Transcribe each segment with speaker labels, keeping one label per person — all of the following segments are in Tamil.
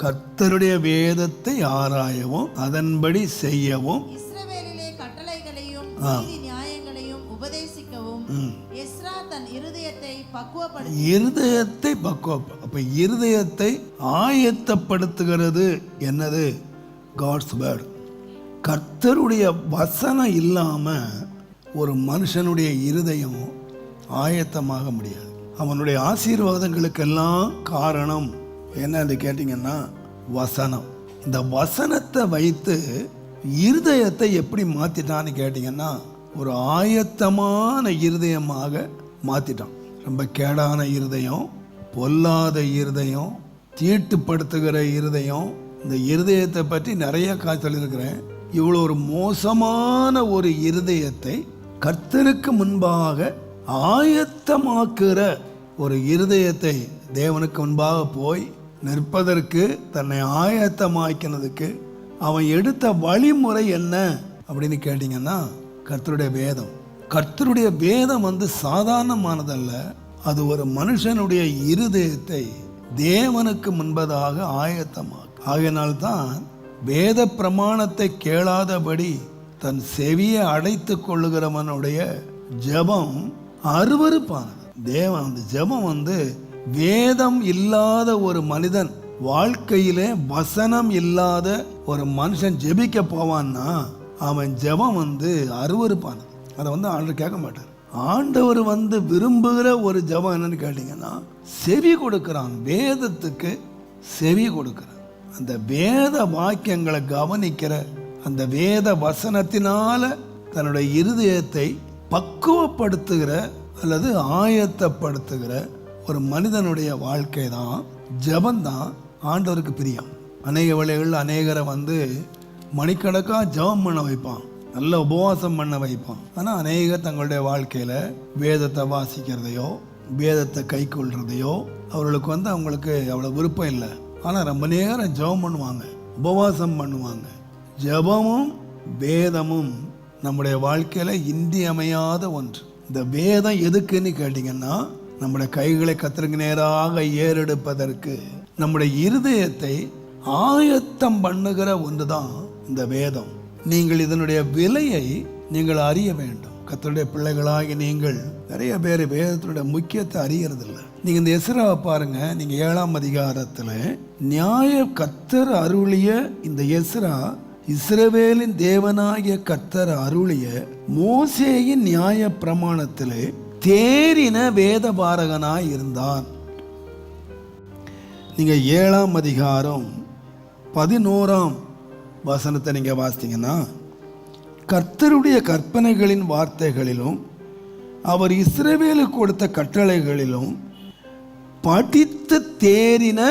Speaker 1: கர்த்தருடைய வேதத்தை ஆராயவும் அதன்படி செய்யவும்
Speaker 2: இஸ்ரவேலிலே கட்டளைகளையும் நீதி நியாயங்களையும் உபதேசிக்கவும் எஸ்ரா தன் இருதயத்தை
Speaker 1: அப்ப இருதயத்தை ஆயத்தப்படுத்துகிறது என்னது? God's word. கர்த்தருடைய வசனம் இல்லாம ஒரு மனுஷனுடைய இருதயம் ஆயத்தமாக முடியாது. அவனுடைய ஆசீர்வாதங்களுக்கெல்லாம் காரணம் என்னன்னு கேட்டீங்கன்னா வசனம். இந்த வசனத்தை வைத்து இருதயத்தை எப்படி மாத்திட்டான்னு கேட்டீங்கன்னா ஒரு ஆயத்தமான இருதயமாக மாத்திட்டான். ரொம்ப கேடான இருதயம், பொல்லாத இருதயம், தீட்டுப்படுத்துகிற இருதயம். இந்த இருதயத்தை பற்றி நிறைய சொல்லியிருக்கிறேன். இவ்வளோ ஒரு மோசமான ஒரு இருதயத்தை கர்த்தருக்கு முன்பாக ஆயத்தமாக்குற ஒரு இருதயத்தை தேவனுக்கு முன்பாக போய் நிற்பதற்கு தன்னை ஆயத்தமாக்கினதுக்கு அவன் எடுத்த வழிமுறை என்ன அப்படின்னு கேட்டீங்கன்னா கர்த்தருடைய வேதம். கர்த்தருடைய வேதம் சாதாரணமானதல்ல. அது ஒரு மனுஷனுடைய இருதயத்தை தேவனுக்கு முன்பதாக ஆயத்தமாக்கும். ஆகையினால்தான் வேத பிரமாணத்தை கேளாதபடி தன் செவியை அடைத்து கொள்ளுகிறவனுடைய ஜெபம் அருவருப்பானது. தேவன் அந்த ஜெபம் வேதம் இல்லாத ஒரு மனிதன் வாழ்க்கையிலே வசனம் இல்லாத ஒரு மனுஷன் ஜெபிக்க போவான்னா அவன் ஜெபம் அருவருப்பானது. அதை ஆண்டவர் கேட்க மாட்டார். ஆண்டவர் விரும்புகிற ஒரு ஜெபம் என்னன்னு கேட்டீங்கன்னா செவி கொடுக்கிறான். வேதத்துக்கு செவி கொடுக்கிறான். அந்த வேத வாக்கியங்களை கவனிக்கிற அந்த வேத வசனத்தினால தன்னுடைய இருதயத்தை பக்குவப்படுத்துகிற அல்லது ஆயத்தப்படுத்துகிற ஒரு மனிதனுடைய வாழ்க்கை தான் ஜெபந்தான் ஆண்டவருக்கு பிரியம். அநேக வேளைகளில் அநேகரை மணிக்கணக்காக ஜெபம் பண்ண வைப்பான், நல்ல உபவாசம் பண்ண வைப்பான். ஆனால் அநேகர் தங்களுடைய வாழ்க்கையில் வேதத்தை வாசிக்கிறதையோ வேதத்தை கை கொள்றதையோ அவர்களுக்கு அவங்களுக்கு அவ்வளோ விருப்பம் இல்லை. ஆனால் ரொம்ப நேரம் ஜெபம் பண்ணுவாங்க, உபவாசம் பண்ணுவாங்க. ஜெபமும் வேதமும் நம்முடைய வாழ்க்கையில் இன்றியமையாத ஒன்று. இந்த வேதம் எதுக்குன்னு கேட்டிங்கன்னா நம்முடைய கைகளை கர்த்தருக்கு நேராக ஏறெடுப்பதற்கு, நம்முடைய இருதயத்தை ஆயத்தம் பண்ணுகிற ஒன்று தான் இந்த வேதம். நீங்கள் இதனுடைய விலையை நீங்கள் அறிய வேண்டும். கர்த்தருடைய பிள்ளைகளாகி நீங்கள் நிறைய பேர் வேதத்தினுடைய முக்கியத்தை அறியறதில்ல. நீங்க இந்த எஸ்ராவை பாருங்க. நீங்க 7ஆம் அதிகாரத்துல கர்த்தர் அருளிய இந்த எஸ்ரா இஸ்ரவேலின் தேவனாகிய கர்த்தர் அருளிய மோசேயின் நியாய பிரமாணத்திலே தேறின வேத பாரகனாய் இருந்தான். நீங்க 7ஆம் அதிகாரம் 11ஆம் வசனத்தை நீங்க வாசித்தீங்கன்னா கர்த்தருடைய கற்பனைகளின் வார்த்தைகளிலும் அவர் இஸ்ரவேலுக்கு கொடுத்த கட்டளைகளிலும் படித்து தேறின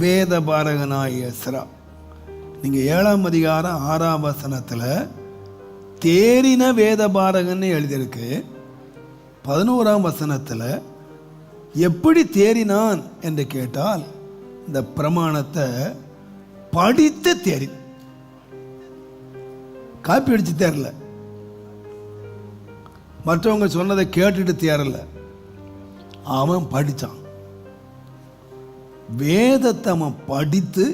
Speaker 1: வேத பாரகனாய் எஸ்ரா. நீங்க 7ஆம் அதிகாரம் 6ஆம் வசனத்துல தேறின வேத பாரகன்னு எழுதியிருக்கு. 11ஆம் வசனத்துல எப்படி தேறினான் என்று கேட்டால் இந்த பிரமாணத்தை படித்து தேறி, காப்பி அடிச்சு தேரல, மற்றவங்க சொன்னதை கேட்டுட்டு தேரல, அவன் படிச்சான். வேதத்தை அவன் படித்து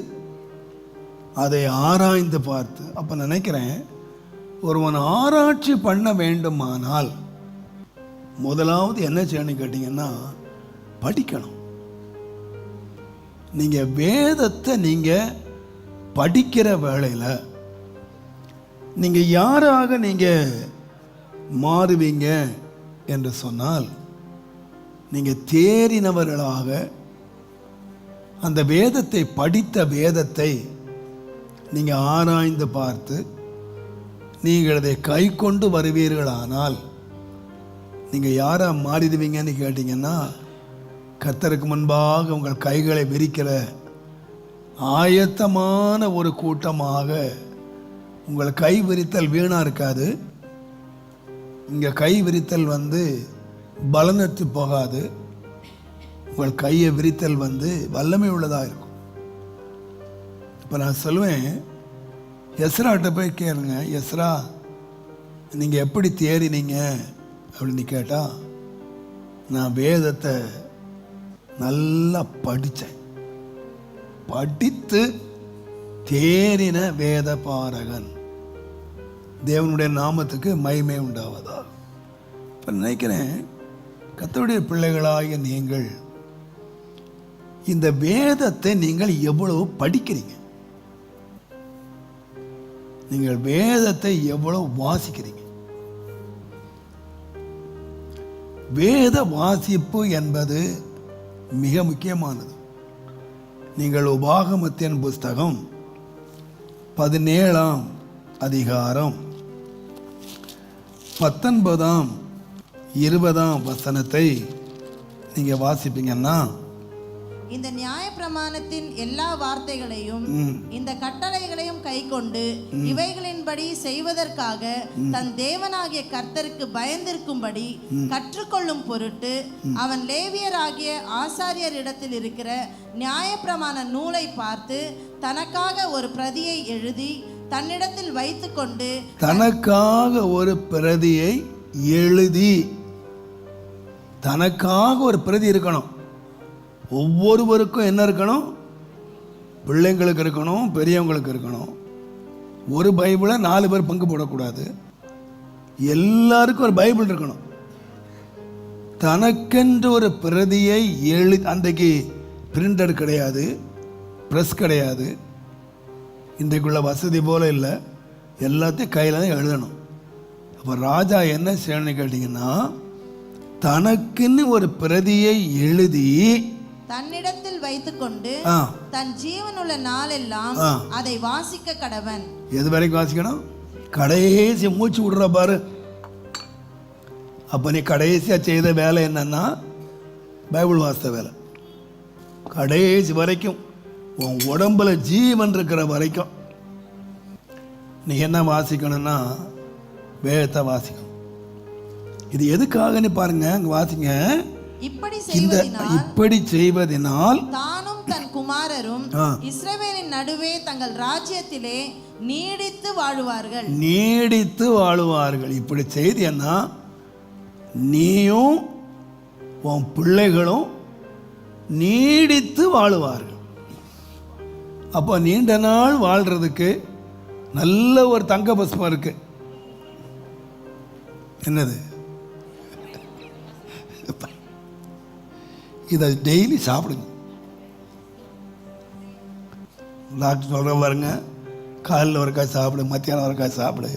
Speaker 1: அதை ஆராய்ந்து பார்த்து. அப்ப நினைக்கிறேன், ஒருவன் ஆராய்ச்சி பண்ண வேண்டுமானால் முதலாவது என்ன செய்யணும் கேட்டீங்கன்னா படிக்கணும். நீங்க வேதத்தை நீங்க படிக்கிற வேளையில நீங்க யாராக நீங்க மாறுவீங்க என்று சொன்னால், நீங்க தேறினவர்களாக அந்த வேதத்தை படித்த வேதத்தை நீங்க ஆராய்ந்து பார்த்து நீங்கள் அதை கை கொண்டு வருவீர்களானால் நீங்க யாரா மாறிடுவீங்கன்னு கேட்டீங்கன்னா கர்த்தருக்கு முன்பாக உங்கள் கைகளை விரிக்கிற ஆயத்தமான ஒரு கூட்டமாக. உங்கள் கை விரித்தல் வீணா இருக்காது. இங்க கை விரித்தல் பலனற்று போகாது. உங்கள் கையை விரித்தல் வல்லமை உள்ளதா இருக்கும். இப்ப நான் சொல்லுவேன், எஸ்ராட்ட போய் கேளுங்க, எஸ்ரா நீங்க எப்படி தேறினீங்க அப்படின்னு கேட்டா, நான் வேதத்தை நல்லா படித்தேன். படித்து தேறின வேத பாரகன். தேவனுடைய நாமத்துக்கு மகிமை உண்டாவதா. இப்போ நினைக்கிறேன், கர்த்தருடைய பிள்ளைகளாகிய நீங்கள் இந்த வேதத்தை நீங்கள் எவ்வளவு படிக்கிறீங்க, நீங்கள் வேதத்தை எவ்வளவு வாசிக்கிறீங்க. வேத வாசிப்பு என்பது மிக முக்கியமானது. நீங்கள் உபாகமத்தின் புஸ்தகம் 17ஆம் அதிகாரம் 19ஆம் 20ஆம் வசனத்தை நீங்க வாசிப்பீங்கன்னா,
Speaker 2: இந்த நியாயப்பிரமாணத்தின் எல்லா வார்த்தைகளையும் இந்த கட்டளைகளையும் கைக்கொண்டு இவைகளின்படி செய்வதற்காக தன் தேவனாகிய கர்த்தருக்கு பயந்திருக்கும்படி கற்றுக்கொள்ளும் பொருட்டு அவன் லேவியராகிய ஆசாரியரிடத்தில் இருக்கிற நியாயப்பிரமாண நூலை பார்த்து தனக்காக ஒரு பிரதியை எழுதி தன்னிடத்தில் வைத்துக்கொண்டு,
Speaker 1: தனக்காக ஒரு பிரதியை எழுதி, தனக்காக ஒரு பிரதி இருக்கணும். ஒவ்வொருவருக்கும் என்ன இருக்கணும்? பிள்ளைங்களுக்கு இருக்கணும், பெரியவங்களுக்கு இருக்கணும். ஒரு பைபிளை 4 பேர் பங்கு போடக்கூடாது. எல்லாருக்கும் ஒரு பைபிள் இருக்கணும். தனக்கென்று ஒரு பிரதியை அன்றைக்கு பிரிண்டர் கிடையாது, ப்ரெஸ் கிடையாது, இன்றைக்குள்ள வசதி போல இல்லை. எல்லாத்தையும் கையில் தான் எழுதணும். அப்போ ராஜா என்ன செய்யணும்னு கேட்டிங்கன்னா, தனக்குன்னு ஒரு பிரதியை எழுதி
Speaker 2: தன்னிடத்தில் வைத்துக்கொண்டு தன் ஜீவனுள்ள நாளெல்லாம் அதை வாசிக்க கடவன்.
Speaker 1: எது வரைக்கும் வாசிக்கணும்? கடைசி மூச்சு விடுற பாரு. அப்ப நீ கடைசியா செய்த வேலை என்னன்னா பைபிள் வாசித்த வேலை. கடைசி வரைக்கும் உன் உடம்புல ஜீவன் இருக்கிற வரைக்கும் நீ என்ன வாசிக்கணும்னா வேதத்தை வாசிக்கணும். இது எதுக்காகன்னு பாருங்க, அங்க வாசிங்க. இப்படி செய்வதனால்
Speaker 2: தானும் தன் குமாரரும் இஸ்ரவேலின் நடுவே தங்கள் ராஜ்யத்திலே நீடித்து வாழுவார்கள்.
Speaker 1: நீடித்து வாழுவார்கள். இப்படி செய்தியன்னா நீயும் உன் பிள்ளைகளும் நீடித்து வாழுவார்கள். அப்போ நீண்ட நாள் வாழ்றதுக்கு நல்ல ஒரு தங்க பஸ்மம் இருக்கு. என்னது? இதை டெய்லி சாப்பிடுங்க. டாக்டர் சொல்கிற பாருங்க, காலையில் ஒரு காய் சாப்பிடு, மத்தியானம் ஒரு காய் சாப்பிடு,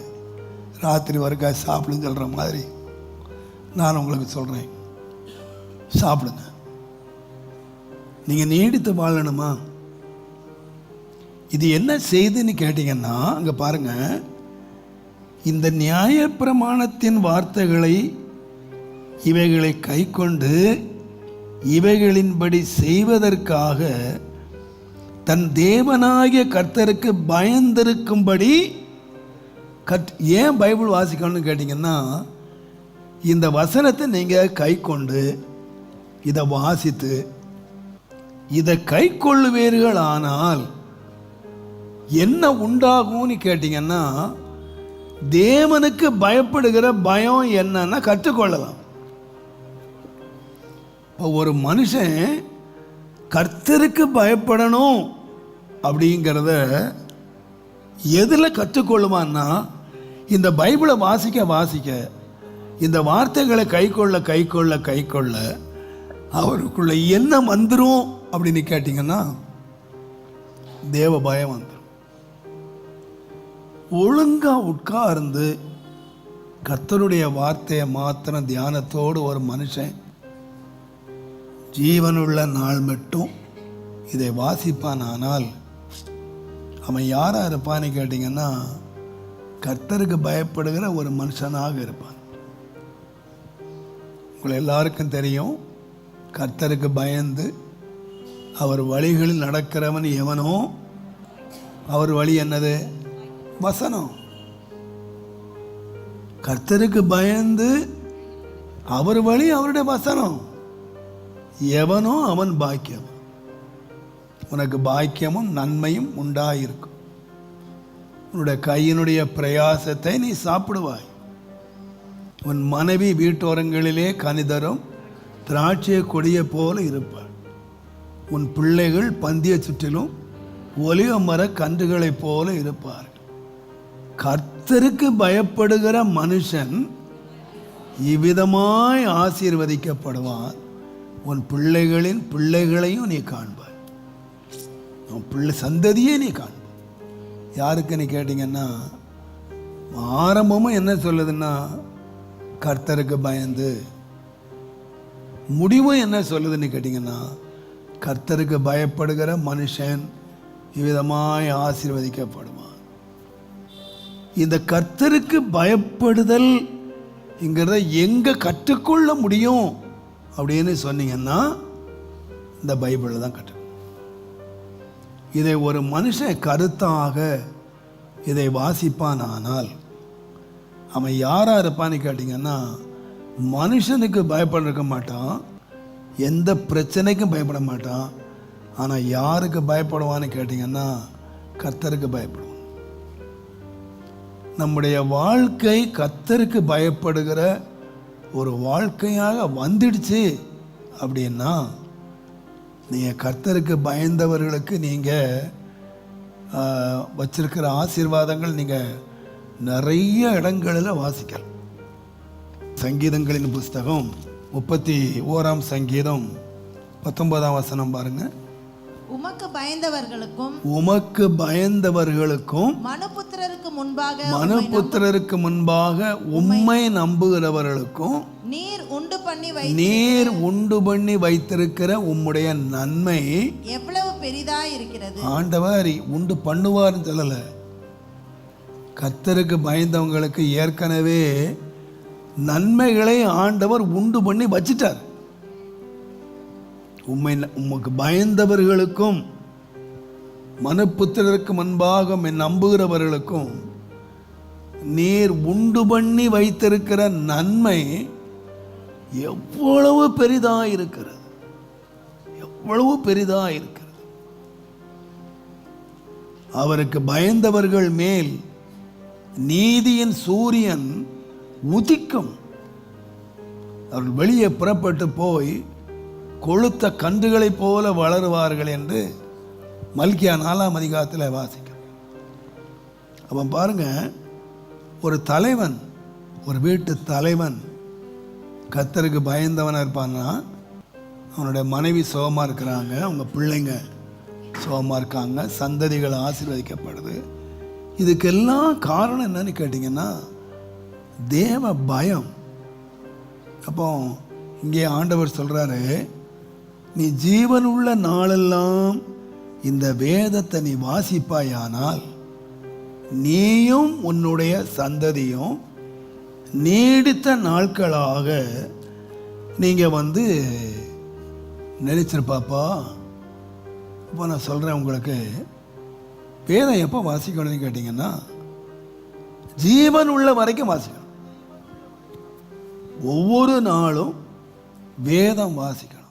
Speaker 1: ராத்திரி ஒரு காய் சாப்பிடுன்னு சொல்கிற மாதிரி நான் உங்களுக்கு சொல்கிறேன், சாப்பிடுங்க. நீங்கள் நீடித்து வாழணுமா? இது என்ன செய்துன்னு கேட்டிங்கன்னா, அங்கே பாருங்கள், இந்த நியாயப்பிரமாணத்தின் வார்த்தைகளை இவைகளை கைக்கொண்டு இவைகளின்படி செய்வதற்காக தன் தேவனாகிய கர்த்தருக்கு பயந்திருக்கும்படி ஏன் பைபிள் வாசிக்கணும்னு கேட்டிங்கன்னா, இந்த வசனத்தை நீங்கள் கை கொண்டு இதை வாசித்து இதை கை கொள்ளுவீர்கள் ஆனால் என்ன உண்டாகும்னு கேட்டிங்கன்னா, தேவனுக்கு பயப்படுகிற பயம் என்னன்னா கற்றுக்கொள்ளலாம். ஒரு மனுஷன் கர்த்தருக்கு பயப்படணும் அப்படிங்கிறத எதில் கற்றுக்கொள்ளுமான்னா, இந்த பைபிளை வாசிக்க வாசிக்க, இந்த வார்த்தைகளை கைக்கொள்ள அவருக்குள்ள என்ன வந்துடும் அப்படின்னு கேட்டிங்கன்னா, தேவ பயம் வந்துடும். ஒழுங்கா உட்கார்ந்து கர்த்தருடைய வார்த்தையை மாத்திரம் தியானத்தோடு ஒரு மனுஷன் ஜீவனுள்ள நாள் மட்டும் இதை வாசிப்பான். ஆனால் அவன் யாராக இருப்பான்னு கேட்டிங்கன்னா, கர்த்தருக்கு பயப்படுகிற ஒரு மனுஷனாக இருப்பான். உங்களை எல்லாருக்கும் தெரியும், கர்த்தருக்கு பயந்து அவர் வழிகளில் நடக்கிறவன் எவனோ அவர் வழி என்னது? வசனம். கர்த்தருக்கு பயந்து அவர் வழி அவருடைய வசனம். எவனோ அவன் பாக்கியம். உனக்கு பாக்கியமும் நன்மையும் உண்டாயிருக்கும். உன்னுடைய கையினுடைய பிரயாசத்தை நீ சாப்பிடுவாய். உன் மனைவி வீட்டோரங்களிலே கனிதரும் திராட்சை கொடியை போல இருப்பாள். உன் பிள்ளைகள் பந்திய சுற்றிலும் ஒலிவ மர கன்றுகளைப் போல இருப்பார்கள். கர்த்தருக்கு பயப்படுகிற மனுஷன் இவ்விதமாய் ஆசீர்வதிக்கப்படுவான். உன் பிள்ளைகளின் பிள்ளைகளையும் நீ காண்பாய், உன் பிள்ளை சந்ததியே நீ காண்பாய். யாருக்குன்னு கேட்டிங்கன்னா, ஆரம்பமும் என்ன சொல்லுதுன்னா கர்த்தருக்கு பயந்து, முடிவும் என்ன சொல்லுதுன்னு கேட்டிங்கன்னா கர்த்தருக்கு பயப்படுகிற மனுஷன் இவ்விதமாய் ஆசீர்வதிக்கப்படுவான். இந்த கர்த்தருக்கு பயப்படுதல் இங்கிறத எங்கே கற்றுக்கொள்ள முடியும் அப்படின்னு சொன்னீங்கன்னா இந்த பைபிளில் தான் கற்றுக்கணும். இதை ஒரு மனுஷன் கருத்தாக இதை வாசிப்பான், ஆனால் அவன் யாராக இருப்பான்னு கேட்டிங்கன்னா மனுஷனுக்கு பயப்பட மாட்டான், எந்த பிரச்சனைக்கும் பயப்பட மாட்டான். ஆனால் யாருக்கு பயப்படுவான்னு கேட்டிங்கன்னா கர்த்தருக்கு பயப்படுவான். நம்முடைய வாழ்க்கை கர்த்தருக்கு பயப்படுகிற ஒரு வாழ்க்கையாக வந்துடுச்சு அப்படின்னா, நீங்கள் கர்த்தருக்கு பயந்தவர்களுக்கு நீங்கள் வச்சிருக்கிற ஆசீர்வாதங்கள் நீங்கள் நிறைய இடங்களில் வாசிக்கலாம். சங்கீதங்களின் புஸ்தகம் 31ஆம் சங்கீதம் 19ஆம் வசனம் பாருங்க.
Speaker 2: உமக்கு பயந்தவர்களுக்கும்
Speaker 1: மனுபுத்திரருக்கு முன்பாக உம்மை நம்புகிறவர்களுக்கும் நீர் உண்டு பண்ணி வைத்திருக்கிற உம்முடைய நன்மை
Speaker 2: எவ்வளவு பெரிதாய் இருக்கிறது.
Speaker 1: ஆண்டவர் உண்டு பண்ணுவார்னு சொல்லல, கர்த்தருக்கு பயந்தவங்களுக்கு ஏற்கனவே நன்மைகளை ஆண்டவர் உண்டு பண்ணி வச்சிட்டார். உமக்கு பயந்தவர்களுக்கும் மனுபுத்திரருக்கு முன்பாக நம்புகிறவர்களுக்கும் நீர் உண்டு பண்ணி வைத்திருக்கிற நன்மை எவ்வளவு பெரிதாக இருக்கிறது, எவ்வளவு பெரிதாக இருக்கிறது. அவருக்கு பயந்தவர்கள் மேல் நீதியின் சூரியன் உதிக்கும். அவர்கள் வெளியே புறப்பட்டு போய் கொழுத்த கன்றுகளைப் போல வளருவார்கள் என்று மல்கியா 4ஆம் அதிகாரத்தில் வாசிக்கிறோம். அப்போ பாருங்க, ஒரு தலைவன், ஒரு வீட்டு தலைவன் கர்த்தருக்கு பயந்தவனாக இருப்பான்னா அவனுடைய மனைவி சுகமாக இருக்கிறாங்க, அவங்க பிள்ளைங்க சுகமாக இருக்காங்க, சந்ததிகள் ஆசீர்வதிக்கப்படுது. இதுக்கெல்லாம் காரணம் என்னன்னு கேட்டிங்கன்னா தேவ பயம். அப்போ இங்கே ஆண்டவர் சொல்கிறாரு, நீ ஜீவன் உள்ள நாளெல்லாம் இந்த வேதத்தை நீ வாசிப்பாயானால் நீயும் உன்னுடைய சந்ததியும் நீடித்த நாட்களாக நீங்கள் நினைச்சிருப்பாப்பா. இப்போ நான் சொல்கிறேன் உங்களுக்கு, வேதம் எப்போ வாசிக்கணும்னு கேட்டிங்கன்னா ஜீவன் உள்ள வரைக்கும் வாசிக்கணும். ஒவ்வொரு நாளும் வேதம் வாசிக்கணும்.